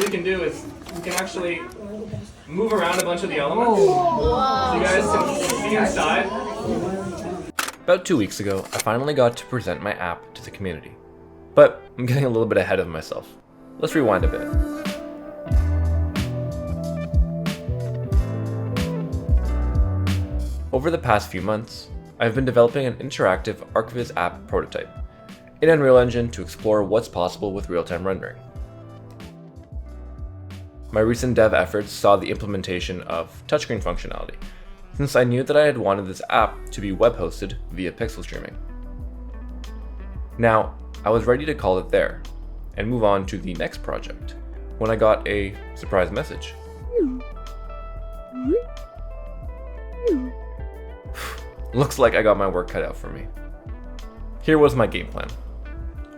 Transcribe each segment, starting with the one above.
we can do is we can actually move around a bunch of the elements. So you guys can see inside. About 2 weeks ago, I finally got to present my app to the community. But I'm getting a little bit ahead of myself. Let's rewind a bit. Over the past few months, I've been developing an interactive ArchViz app prototype in Unreal Engine to explore what's possible with real-time rendering. My recent dev efforts saw the implementation of touchscreen functionality, since I knew that I had wanted this app to be web-hosted via pixel streaming. Now, I was ready to call it there, and move on to the next project, when I got a surprise message. Looks like I got my work cut out for me. Here was my game plan.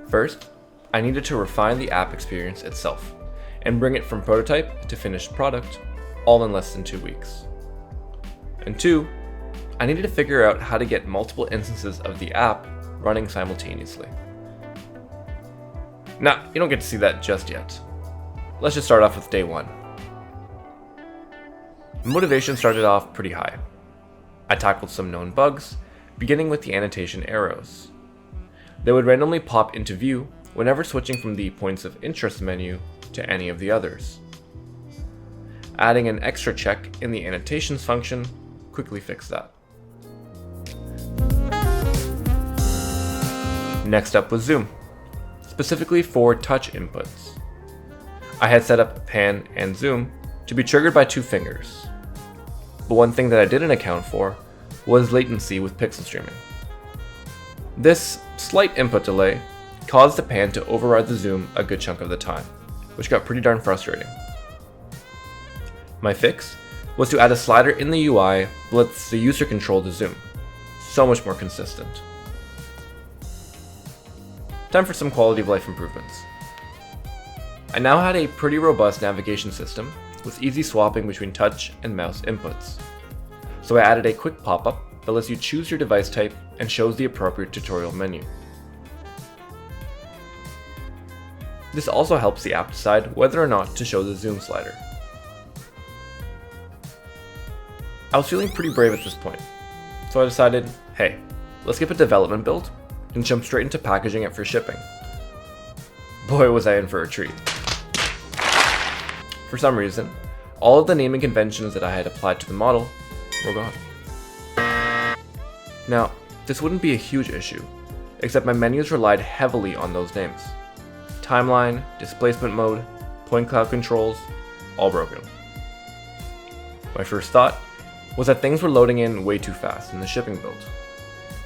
First, I needed to refine the app experience itself, and bring it from prototype to finished product, all in less than 2 weeks. And 2, I needed to figure out how to get multiple instances of the app running simultaneously. Now, you don't get to see that just yet. Let's just start off with day 1. Motivation started off pretty high. I tackled some known bugs, beginning with the annotation arrows. They would randomly pop into view whenever switching from the points of interest menu to any of the others. Adding an extra check in the annotations function quickly fixed that. Next up was zoom, specifically for touch inputs. I had set up pan and zoom to be triggered by 2 fingers. But one thing that I didn't account for was latency with pixel streaming. This slight input delay caused the pan to override the zoom a good chunk of the time, which got pretty darn frustrating. My fix was to add a slider in the UI that lets the user control the zoom. So much more consistent. Time for some quality of life improvements. I now had a pretty robust navigation system with easy swapping between touch and mouse inputs. So I added a quick pop-up that lets you choose your device type and shows the appropriate tutorial menu. This also helps the app decide whether or not to show the zoom slider. I was feeling pretty brave at this point, so I decided, hey, let's skip a development build and jump straight into packaging it for shipping. Boy, was I in for a treat. For some reason, all of the naming conventions that I had applied to the model were gone. Now, this wouldn't be a huge issue, except my menus relied heavily on those names. Timeline, displacement mode, point cloud controls, all broken. My first thought was that things were loading in way too fast in the shipping build,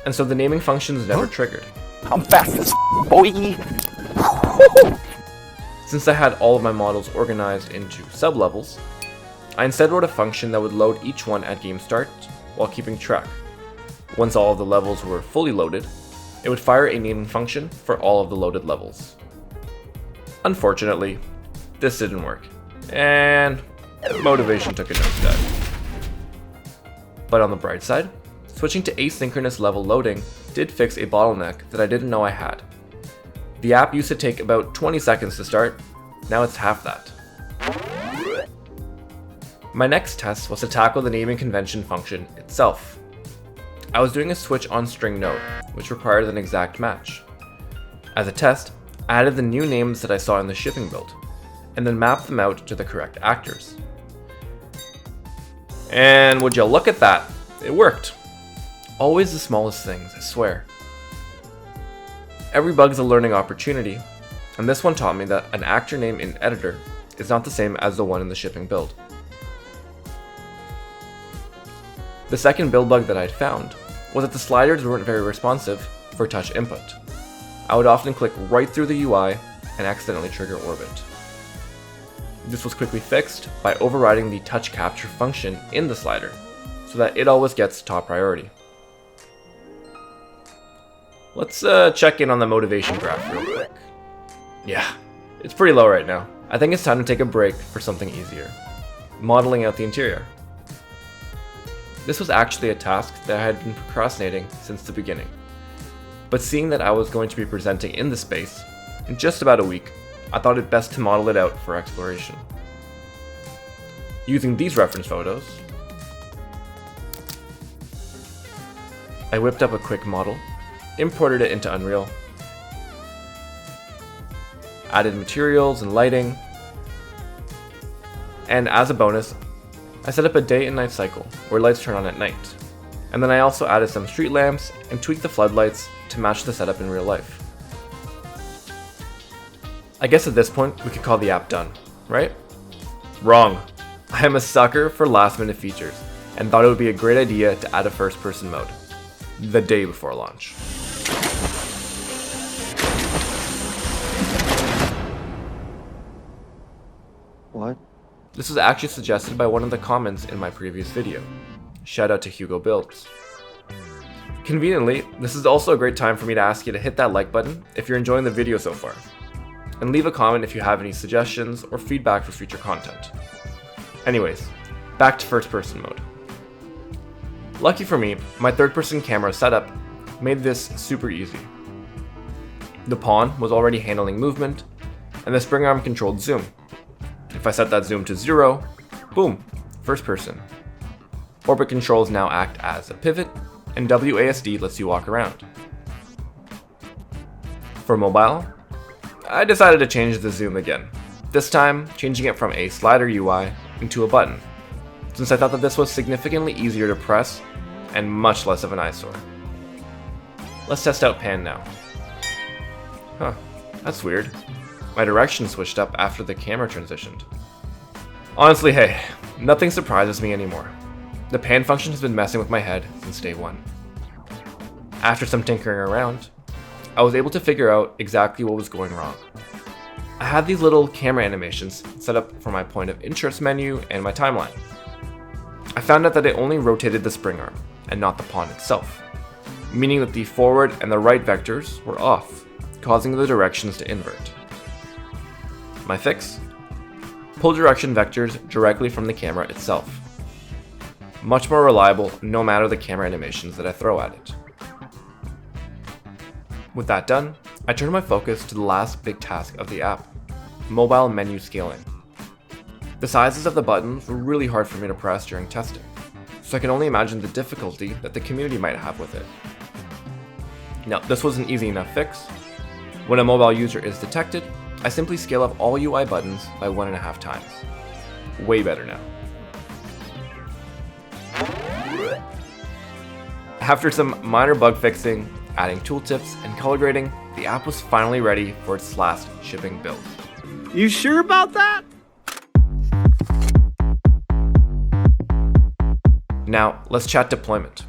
and so the naming functions never triggered. I'm fast as boy! Since I had all of my models organized into sublevels, I instead wrote a function that would load each one at game start while keeping track. Once all of the levels were fully loaded, it would fire a naming function for all of the loaded levels. Unfortunately, this didn't work, and motivation took a nosedive. But on the bright side, switching to asynchronous level loading did fix a bottleneck that I didn't know I had. The app used to take about 20 seconds to start, now it's half that. My next test was to tackle the naming convention function itself. I was doing a switch on string node, which required an exact match. As a test, I added the new names that I saw in the shipping build, and then mapped them out to the correct actors. And would you look at that, it worked. Always the smallest things, I swear. Every bug's a learning opportunity, and this one taught me that an actor name in editor is not the same as the one in the shipping build. The second build bug that I'd found was that the sliders weren't very responsive for touch input. I would often click right through the UI and accidentally trigger orbit. This was quickly fixed by overriding the touch capture function in the slider, so that it always gets top priority. Let's check in on the motivation graph real quick. Yeah, it's pretty low right now. I think it's time to take a break for something easier. Modeling out the interior. This was actually a task that I had been procrastinating since the beginning. But seeing that I was going to be presenting in the space in just about a week, I thought it best to model it out for exploration. Using these reference photos, I whipped up a quick model, imported it into Unreal, added materials and lighting, and as a bonus, I set up a day and night cycle where lights turn on at night. And then I also added some street lamps and tweaked the floodlights to match the setup in real life. I guess at this point we could call the app done, right? Wrong. I am a sucker for last minute features and thought it would be a great idea to add a first person mode the day before launch. What? This was actually suggested by one of the comments in my previous video. Shout out to Hugo Builds. Conveniently, this is also a great time for me to ask you to hit that like button if you're enjoying the video so far, and leave a comment if you have any suggestions or feedback for future content. Anyways, back to first person mode. Lucky for me, my third person camera setup made this super easy. The pawn was already handling movement, and the spring arm controlled zoom. If I set that zoom to 0, boom, first person. Orbit controls now act as a pivot, and WASD lets you walk around. For mobile, I decided to change the zoom again, this time changing it from a slider UI into a button, since I thought that this was significantly easier to press and much less of an eyesore. Let's test out pan now. Huh, that's weird. My direction switched up after the camera transitioned. Honestly, hey, nothing surprises me anymore. The pan function has been messing with my head since day one. After some tinkering around, I was able to figure out exactly what was going wrong. I had these little camera animations set up for my point of interest menu and my timeline. I found out that it only rotated the spring arm and not the pawn itself, meaning that the forward and the right vectors were off, causing the directions to invert. My fix? Pull direction vectors directly from the camera itself. Much more reliable no matter the camera animations that I throw at it. With that done, I turned my focus to the last big task of the app, mobile menu scaling. The sizes of the buttons were really hard for me to press during testing, so I can only imagine the difficulty that the community might have with it. Now, this was an easy enough fix. When a mobile user is detected, I simply scale up all UI buttons by 1.5 times. Way better now. After some minor bug fixing, adding tooltips, and color grading, the app was finally ready for its last shipping build. You sure about that? Now, let's chat deployment.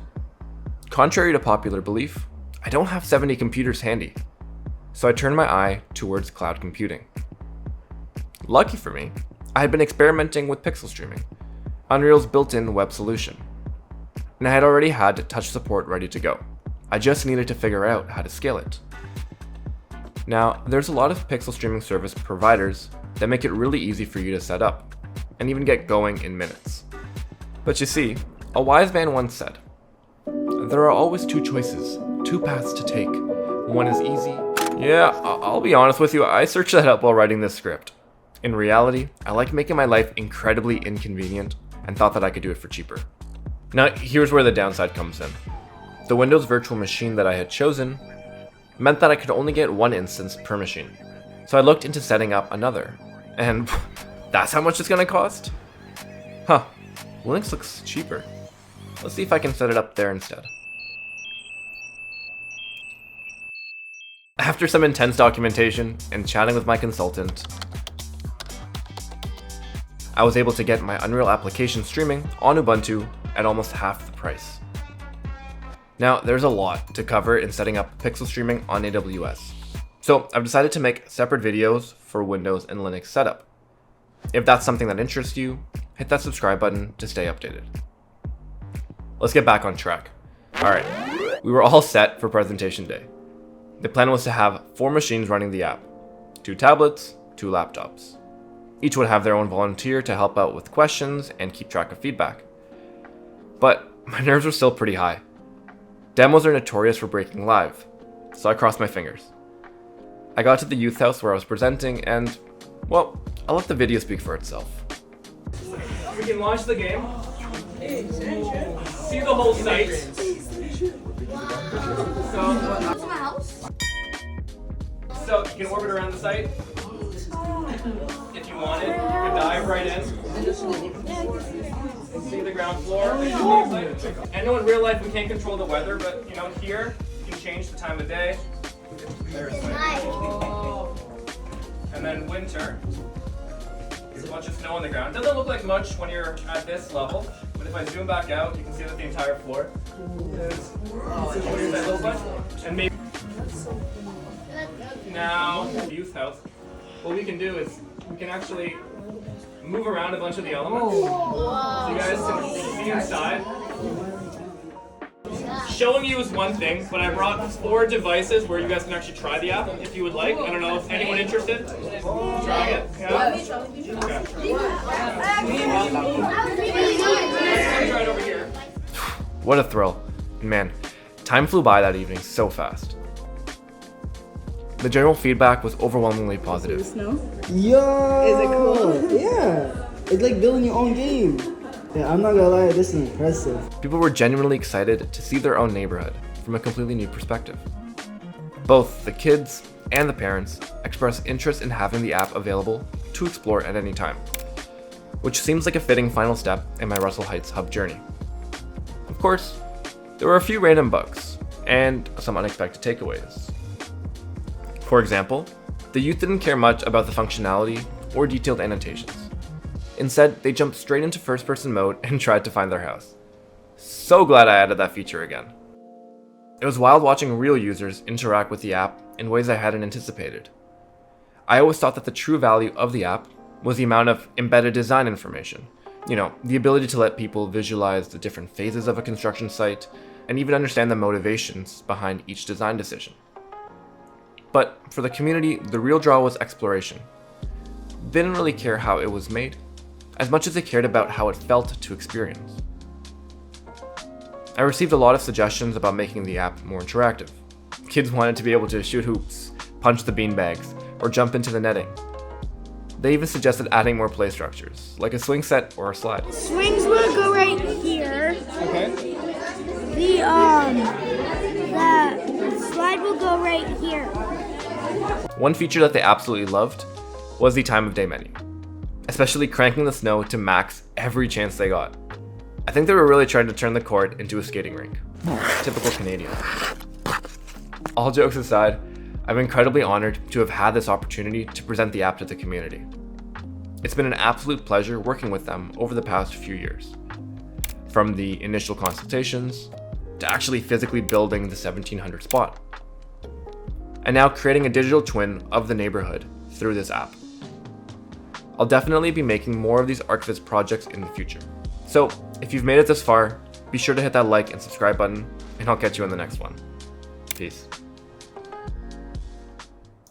Contrary to popular belief, I don't have 70 computers handy, so I turned my eye towards cloud computing. Lucky for me, I had been experimenting with pixel streaming, Unreal's built-in web solution, and I had already had touch support ready to go. I just needed to figure out how to scale it. Now, there's a lot of pixel streaming service providers that make it really easy for you to set up, and even get going in minutes. But you see, a wise man once said, there are always two choices, two paths to take. One is easy. Yeah, I'll be honest with you, I searched that up while writing this script. In reality, I like making my life incredibly inconvenient and thought that I could do it for cheaper. Now, here's where the downside comes in. The Windows virtual machine that I had chosen meant that I could only get one instance per machine. So I looked into setting up another, and that's how much it's gonna cost? Huh, Linux looks cheaper. Let's see if I can set it up there instead. After some intense documentation and chatting with my consultant, I was able to get my Unreal application streaming on Ubuntu at almost half the price. Now, there's a lot to cover in setting up pixel streaming on AWS, so I've decided to make separate videos for Windows and Linux setup. If that's something that interests you, hit that subscribe button to stay updated. Let's get back on track. Alright, we were all set for presentation day. The plan was to have 4 machines running the app, 2 tablets, 2 laptops. Each would have their own volunteer to help out with questions and keep track of feedback. But my nerves were still pretty high. Demos are notorious for breaking live, so I crossed my fingers. I got to the youth house where I was presenting and, well, I'll let the video speak for itself. We can launch the game. See the whole site. So you can orbit around the site. If you wanted, you could dive right in. See the ground floor. I know in real life we can't control the weather, but you know here you can change the time of day. And then winter. There's a bunch of snow on the ground. It doesn't look like much when you're at this level, but if I zoom back out, you can see that the entire floor is that little bunch. And maybe now the youth house. What we can do is we can actually move around a bunch of the elements. So you guys can see inside. Showing you is one thing, but I brought 4 devices where you guys can actually try the app if you would like. I don't know if anyone interested. Trying it? Yeah? Okay. Try it over here. What a thrill. Man, time flew by that evening so fast. The general feedback was overwhelmingly positive. Yo! Is it cool? Yeah! It's like building your own game. Yeah, I'm not gonna lie, this is impressive. People were genuinely excited to see their own neighborhood from a completely new perspective. Both the kids and the parents expressed interest in having the app available to explore at any time, which seems like a fitting final step in my Russell Heights hub journey. Of course, there were a few random bugs and some unexpected takeaways. For example, the youth didn't care much about the functionality or detailed annotations. Instead, they jumped straight into first-person mode and tried to find their house. So glad I added that feature again. It was wild watching real users interact with the app in ways I hadn't anticipated. I always thought that the true value of the app was the amount of embedded design information. You know, the ability to let people visualize the different phases of a construction site and even understand the motivations behind each design decision. But for the community, the real draw was exploration. They didn't really care how it was made, as much as they cared about how it felt to experience. I received a lot of suggestions about making the app more interactive. Kids wanted to be able to shoot hoops, punch the beanbags, or jump into the netting. They even suggested adding more play structures, like a swing set or a slide. Swings will go right here. Okay. The slide will go right here. One feature that they absolutely loved was the time of day menu, especially cranking the snow to max every chance they got. I think they were really trying to turn the court into a skating rink. Typical Canadian. All jokes aside, I'm incredibly honored to have had this opportunity to present the app to the community. It's been an absolute pleasure working with them over the past few years. From the initial consultations, to actually physically building the 1700 spot. And now creating a digital twin of the neighborhood through this app. I'll definitely be making more of these ArchViz projects in the future. So if you've made it this far, be sure to hit that like and subscribe button, and I'll catch you in the next one. Peace.